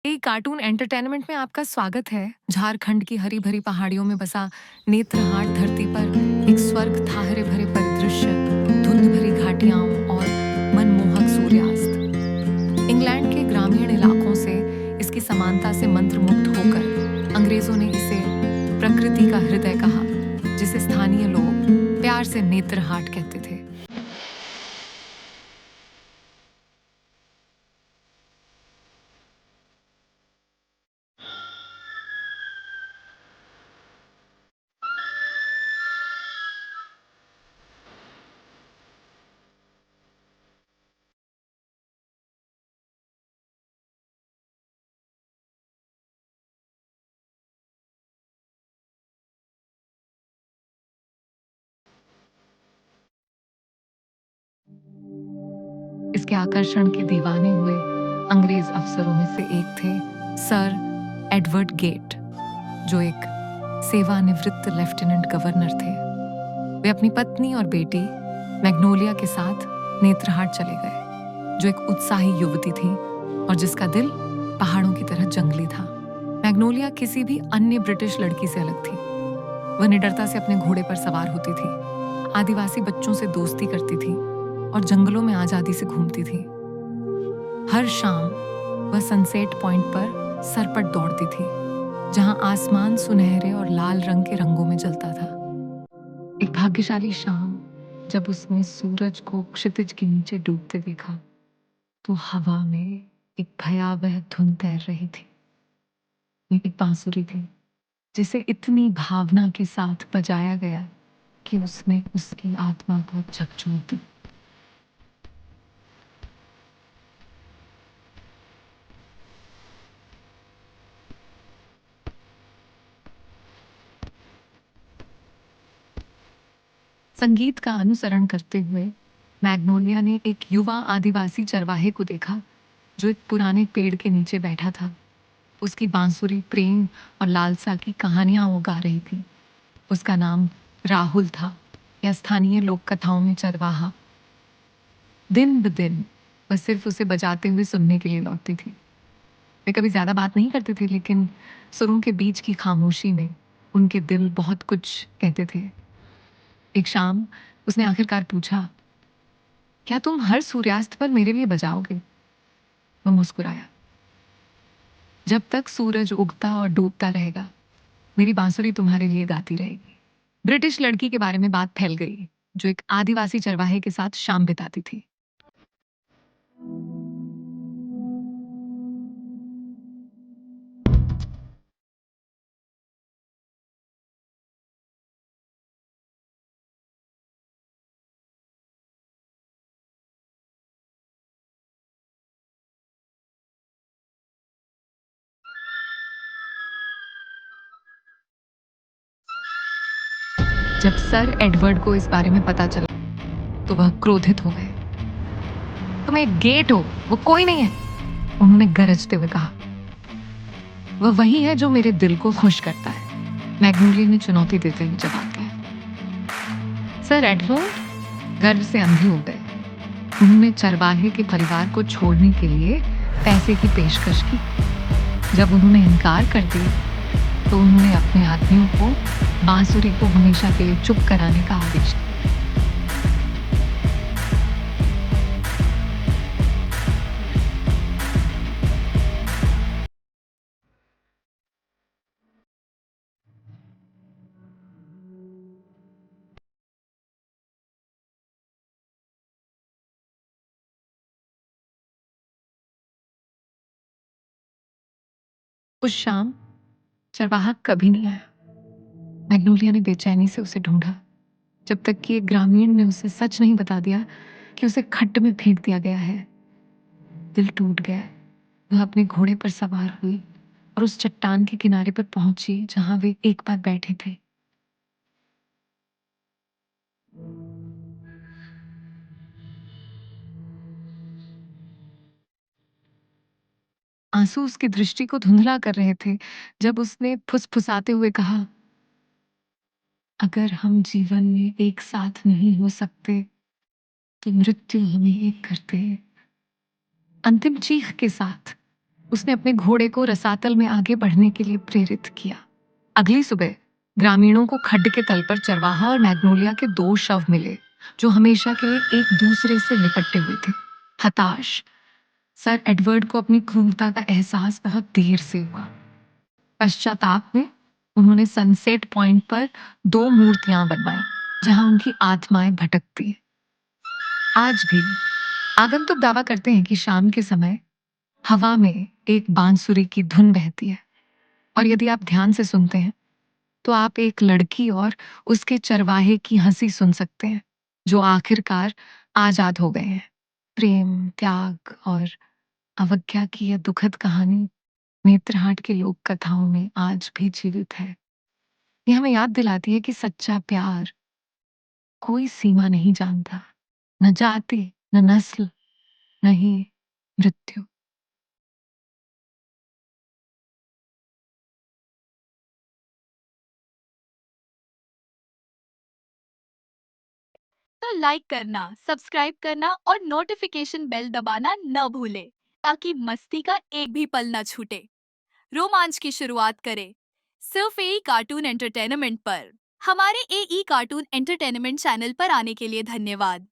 एक cartoon entertainment में आपका स्वागत है। झारखंड की हरी भरी पहाड़ियों में बसा नेत्रहाट धरती पर एक स्वर्ग था। हरे भरे परिदृश्य, धुंध भरी घाटियां और मनमोहक सूर्यास्त। इंग्लैंड के ग्रामीण इलाकों से इसकी समानता से मंत्रमुग्ध होकर अंग्रेजों ने इसे प्रकृति का हृदय कहा, जिसे स्थानीय लोग प्यार से नेत्रहाट कहते थे। इसके आकर्षण के दीवाने हुए अंग्रेज अफसरों में से एक थे सर एडवर्ड गेट, जो एक सेवानिवृत्त लेफ्टिनेंट गवर्नर थे। वे अपनी पत्नी और बेटी मैग्नोलिया के साथ नेत्रहाट चले गए, जो एक उत्साही युवती थी और जिसका दिल पहाड़ों की तरह जंगली था। मैग्नोलिया किसी भी अन्य ब्रिटिश लड़की से अलग थी। वह निडरता से अपने घोड़े पर सवार होती थी, आदिवासी बच्चों से दोस्ती करती थी और जंगलों में आजादी से घूमती थी। हर शाम वह सनसेट पॉइंट पर सरपट दौड़ती थी, जहां आसमान सुनहरे और लाल रंग के रंगों में जलता था। एक भाग्यशाली शाम, जब उसने सूरज को क्षितिज के नीचे डूबते देखा, तो हवा में एक भयावह धुन तैर रही थी। ये एक बांसुरी थी, जिसे इतनी भावना के साथ बजाया गया कि उसने उसकी आत्मा को झकझोर दी। संगीत का अनुसरण करते हुए मैग्नोलिया ने एक युवा आदिवासी चरवाहे को देखा, जो एक पुराने पेड़ के नीचे बैठा था। उसकी बांसुरी प्रेम और लालसा की कहानियां वो गा रही थी। उसका नाम राहुल था, या स्थानीय लोक कथाओं में चरवाहा। दिन ब दिन वह सिर्फ उसे बजाते हुए सुनने के लिए लौटती थी। वे कभी ज्यादा बात नहीं करते थे, लेकिन सुरों के बीच की खामोशी में उनके दिल बहुत कुछ कहते थे। एक शाम उसने आखिरकार पूछा, क्या तुम हर सूर्यास्त पर मेरे लिए बजाओगे? वह मुस्कुराया। जब तक सूरज उगता और डूबता रहेगा, मेरी बांसुरी तुम्हारे लिए गाती रहेगी। ब्रिटिश लड़की के बारे में बात फैल गई, जो एक आदिवासी चरवाहे के साथ शाम बिताती थी। जब सर एडवर्ड को इस बारे में पता चला, तो वह क्रोधित हो गए। तुम एक गेट हो, वो कोई नहीं है, उन्होंने गरजते हुए कहा। वह वही है जो मेरे दिल को खुश करता है, मैग्नोलिया ने चुनौती देते हुए जवाब दिया। सर एडवर्ड गर्व से अंधे हो गए। उन्होंने चरवाहे के परिवार को छोड़ने के लिए पैसे की पेशकश की। जब उन्होंने इनकार कर दिया, तो उन्होंने अपने आदमियों को बांसुरी को हमेशा के लिए चुप कराने का आदेश दिया। उस शाम चरवाहा कभी नहीं आया। मैग्नोलिया ने बेचैनी से उसे ढूंढा, जब तक कि एक ग्रामीण ने उसे सच नहीं बता दिया कि उसे खड्ड में फेंक दिया गया है। दिल टूट गया। वह अपने घोड़े पर सवार हुई और उस चट्टान के किनारे पर पहुंची, जहां वे एक बार बैठे थे। आंसू उसकी दृष्टि को धुंधला कर रहे थे, जब उसने फुसफुसाते हुए कहा, अगर हम जीवन में एक साथ नहीं हो सकते, तो मृत्यु हमें एक करते। अंतिम चीख के साथ उसने अपने घोड़े को रसातल में आगे बढ़ने के लिए प्रेरित किया। अगली सुबह ग्रामीणों को खड्ड के तल पर चरवाहा और मैग्नोलिया के 2 शव मिले, जो हमेशा के लिए एक दूसरे से लिपटे हुए थे। हताश सर एडवर्ड को अपनी क्रूरता का एहसास बहुत देर से हुआ। पश्चाताप में उन्होंने सनसेट पॉइंट पर 2 मूर्तियां बनवाई, जहां उनकी आत्माएं भटकती हैं। आज भी आगंतुक दावा करते हैं कि शाम के समय हवा में एक बांसुरी की धुन बहती है, और यदि आप ध्यान से सुनते हैं तो आप एक लड़की और उसके चरवाहे की हंसी सुन सकते हैं, जो आखिरकार आजाद हो गए हैं। प्रेम, त्याग और अवज्ञा की यह दुखद कहानी नेत्रहाट के लोक कथाओं में आज भी जीवित है। ये हमें याद दिलाती है कि सच्चा प्यार कोई सीमा नहीं जानता, न जाति, न नस्ल, न ही मृत्यु। तो लाइक करना, सब्सक्राइब करना और नोटिफिकेशन बेल दबाना न भूलें, ताकि मस्ती का एक भी पल न छूटे। रोमांच की शुरुआत करें सिर्फ एई कार्टून एंटरटेनमेंट पर। हमारे एई कार्टून एंटरटेनमेंट चैनल पर आने के लिए धन्यवाद।